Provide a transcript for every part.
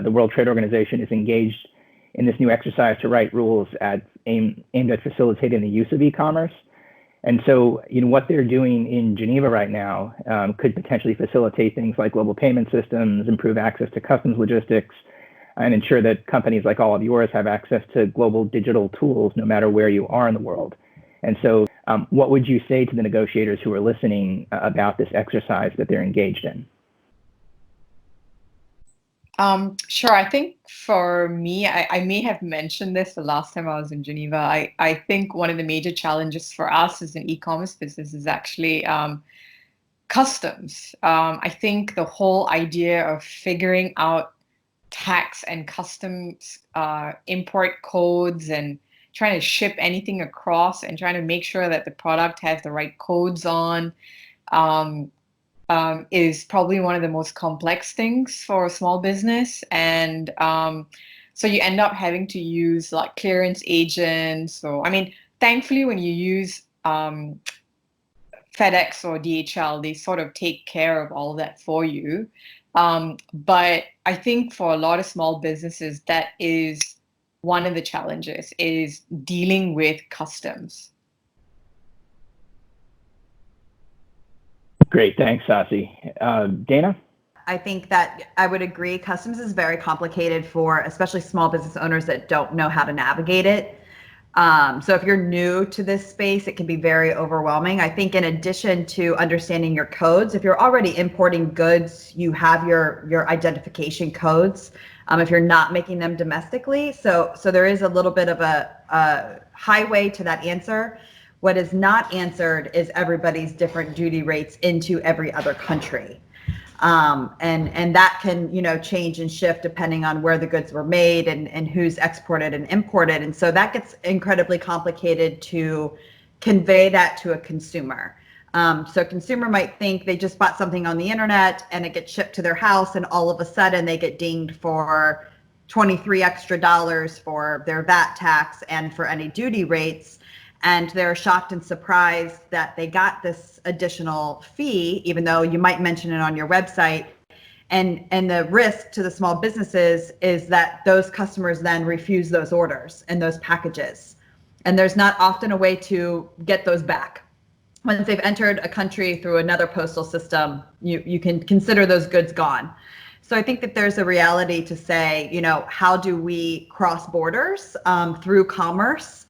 the World Trade Organization is engaged in this new exercise to write rules aimed at facilitating the use of e-commerce. And so, what they're doing in Geneva right now could potentially facilitate things like global payment systems, improve access to customs logistics, and ensure that companies like all of yours have access to global digital tools no matter where you are in the world. And so what would you say to the negotiators who are listening about this exercise that they're engaged in? Sure. I think for me, I may have mentioned this the last time I was in Geneva. I think one of the major challenges for us as an e-commerce business is actually customs. I think the whole idea of figuring out tax and customs import codes and trying to ship anything across and trying to make sure that the product has the right codes on is probably one of the most complex things for a small business. And so you end up having to use like clearance agents. So, thankfully, when you use FedEx or DHL, they sort of take care of all of that for you. But I think for a lot of small businesses, that is one of the challenges, is dealing with customs. Great, thanks, Sasi. Dana? I think that I would agree. Customs is very complicated for especially small business owners that don't know how to navigate it. So if you're new to this space, it can be very overwhelming. I think in addition to understanding your codes, if you're already importing goods, you have your identification codes if you're not making them domestically. So there is a little bit of a highway to that answer. What is not answered is everybody's different duty rates into every other country. And that can, change and shift depending on where the goods were made and who's exported and imported. And so that gets incredibly complicated to convey that to a consumer. So a consumer might think they just bought something on the internet and it gets shipped to their house, and all of a sudden they get dinged for $23 extra for their VAT tax and for any duty rates. And they're shocked and surprised that they got this additional fee, even though you might mention it on your website. And the risk to the small businesses is that those customers then refuse those orders and those packages. And there's not often a way to get those back. Once they've entered a country through another postal system, you can consider those goods gone. So I think that there's a reality to say, how do we cross borders through commerce?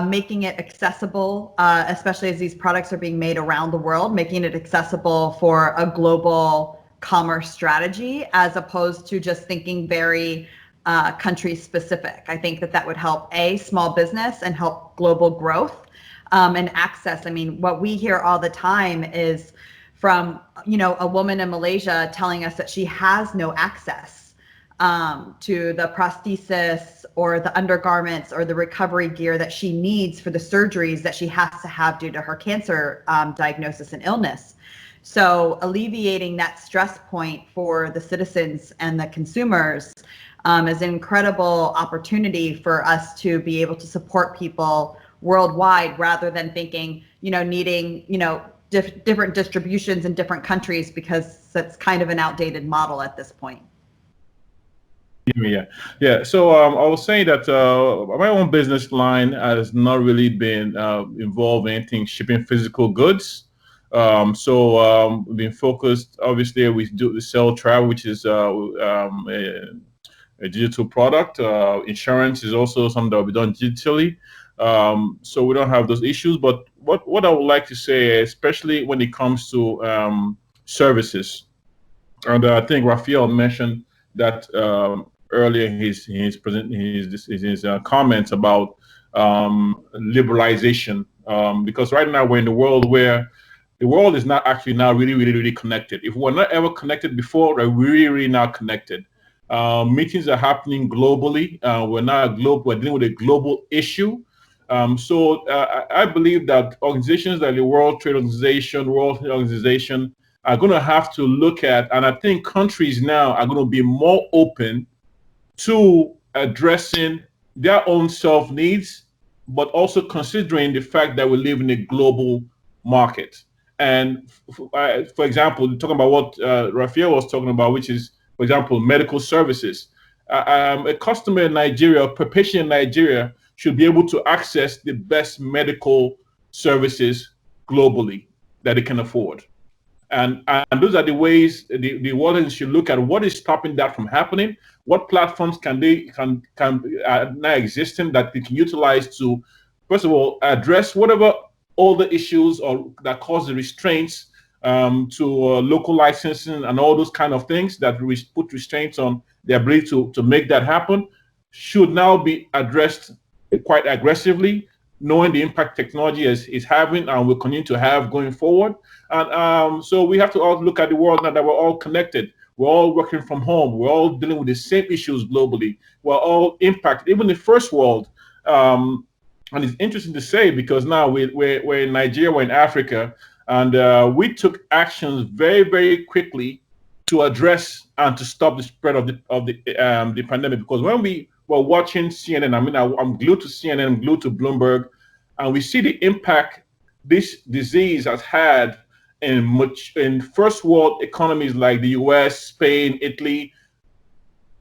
Making it accessible, especially as these products are being made around the world, making it accessible for a global commerce strategy, as opposed to just thinking very country specific. I think that would help small business and help global growth and access. What we hear all the time is from, a woman in Malaysia telling us that she has no access to the prosthesis or the undergarments or the recovery gear that she needs for the surgeries that she has to have due to her cancer diagnosis and illness. So alleviating that stress point for the citizens and the consumers is an incredible opportunity for us to be able to support people worldwide, rather than thinking, needing, different distributions in different countries, because that's kind of an outdated model at this point. Yeah. So I was saying that my own business line has not really been involved in anything shipping physical goods. So we've been focused. Obviously, we sell travel, which is a digital product. Insurance is also something that will be done digitally. So we don't have those issues. But what I would like to say, especially when it comes to services, and I think Raphael mentioned that earlier in his comments about liberalization, because right now we're in the world where the world is not actually now really connected. If we're not ever connected before, we're really not connected. Meetings are happening globally. We're dealing with a global issue. So I believe that organizations like the World Trade Organization, World Health Organization are going to have to look at, and I think countries now are going to be more open to addressing their own self needs, but also considering the fact that we live in a global market. And for example, talking about what Raphael was talking about, which is, for example, medical services. A customer in Nigeria, a patient in Nigeria should be able to access the best medical services globally that they can afford. And those are the ways the world should look at what is stopping that from happening. What platforms can now existing that they can utilize to, first of all, address whatever all the issues or that cause the restraints to local licensing and all those kind of things that put restraints on the ability to make that happen, should now be addressed quite aggressively, knowing the impact technology is having and will continue to have going forward. And so we have to all look at the world now that we're all connected. We're all working from home. We're all dealing with the same issues globally. We're all impacted, even the first world. And it's interesting to say because now we're in Nigeria, we're in Africa, and we took actions very, very quickly to address and to stop the spread of the pandemic. Because when we were watching CNN, I mean, I'm glued to CNN, I'm glued to Bloomberg, and we see the impact this disease has had in first world economies like the US, Spain, Italy.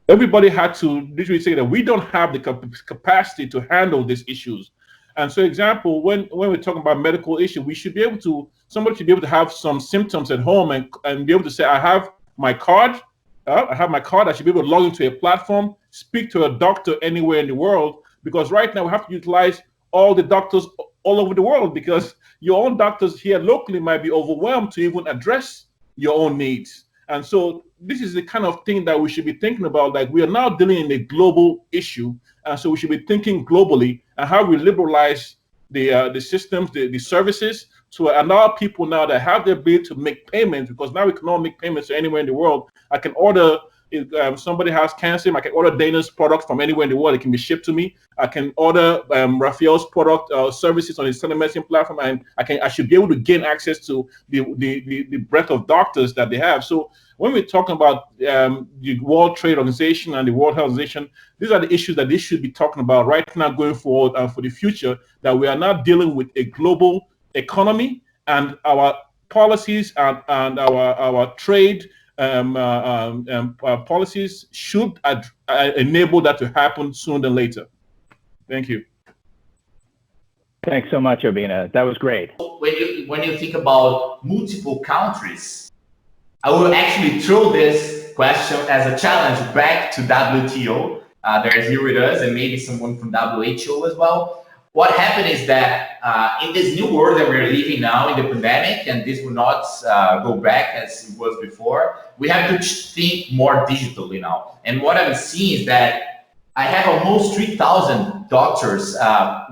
Everybody had to literally say that we don't have the capacity to handle these issues. And so, example, when we're talking about medical issues, we should be able to, somebody should be able to have some symptoms at home and be able to say, I have my card, I should be able to log into a platform, speak to a doctor anywhere in the world, because right now we have to utilize all the doctors all over the world because your own doctors here locally might be overwhelmed to even address your own needs. And so this is the kind of thing that we should be thinking about. Like, we are now dealing in a global issue. And so we should be thinking globally and how we liberalize the systems, the services, to allow people now that have the ability to make payments, because now we can all make payments to anywhere in the world. I can order, if somebody has cancer, I can order Dana's product from anywhere in the world. It can be shipped to me. I can order Raphael's product services on his telemedicine platform, and I should be able to gain access to the breadth of doctors that they have. So when we're talking about the World Trade Organization and the World Health Organization, these are the issues that they should be talking about right now going forward and for the future, that we are now dealing with a global economy, and our policies and our trade policies should enable that to happen sooner than later. Thank you. Thanks so much, Obinna. That was great. When you think about multiple countries, I will actually throw this question as a challenge back to WTO. They're here with us, and maybe someone from WHO as well. What happened is that in this new world that we're living now in the pandemic, and this will not go back as it was before, we have to think more digitally now. And what I'm seeing is that I have almost 3,000 doctors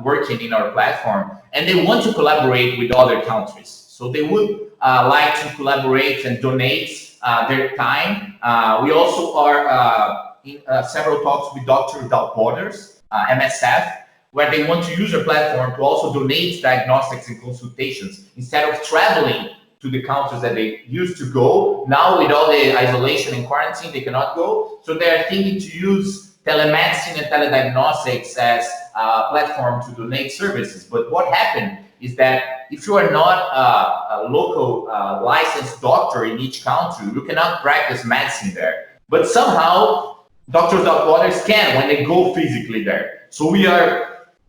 working in our platform, and they want to collaborate with other countries. So they would like to collaborate and donate their time. We also are in several talks with Doctors Without Borders, MSF, where they want to use our platform to also donate diagnostics and consultations instead of traveling to the countries that they used to go. Now with all the isolation and quarantine, they cannot go. So they're thinking to use telemedicine and telediagnostics as a platform to donate services. But what happened is that if you are not a local licensed doctor in each country, you cannot practice medicine there. But somehow Doctors Without Borders can when they go physically there. So we are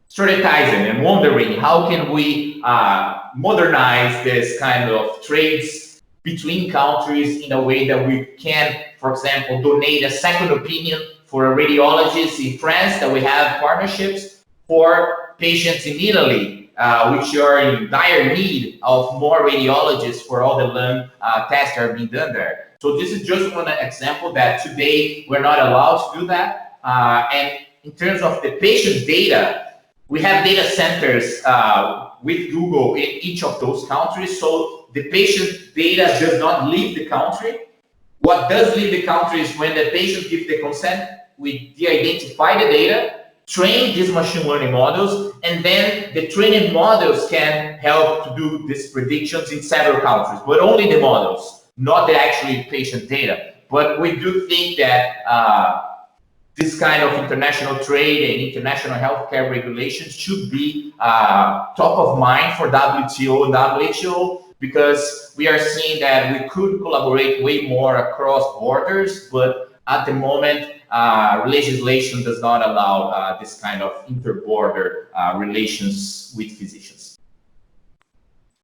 strategizing and wondering how can we modernize this kind of trades between countries in a way that we can, for example, donate a second opinion for a radiologist in France, that we have partnerships for patients in Italy, which are in dire need of more radiologists for all the lung tests that are being done there. So this is just one example that today we're not allowed to do that. And in terms of the patient data, we have data centers with Google in each of those countries. So the patient data does not leave the country. What does leave the country is when the patient gives the consent, we de-identify the data, train these machine learning models, and then the training models can help to do these predictions in several countries, but only the models, not the actual patient data. But we do think that this kind of international trade and international healthcare regulations should be top of mind for WTO and WHO, because we are seeing that we could collaborate way more across borders, but at the moment, legislation does not allow this kind of inter-border relations with physicians.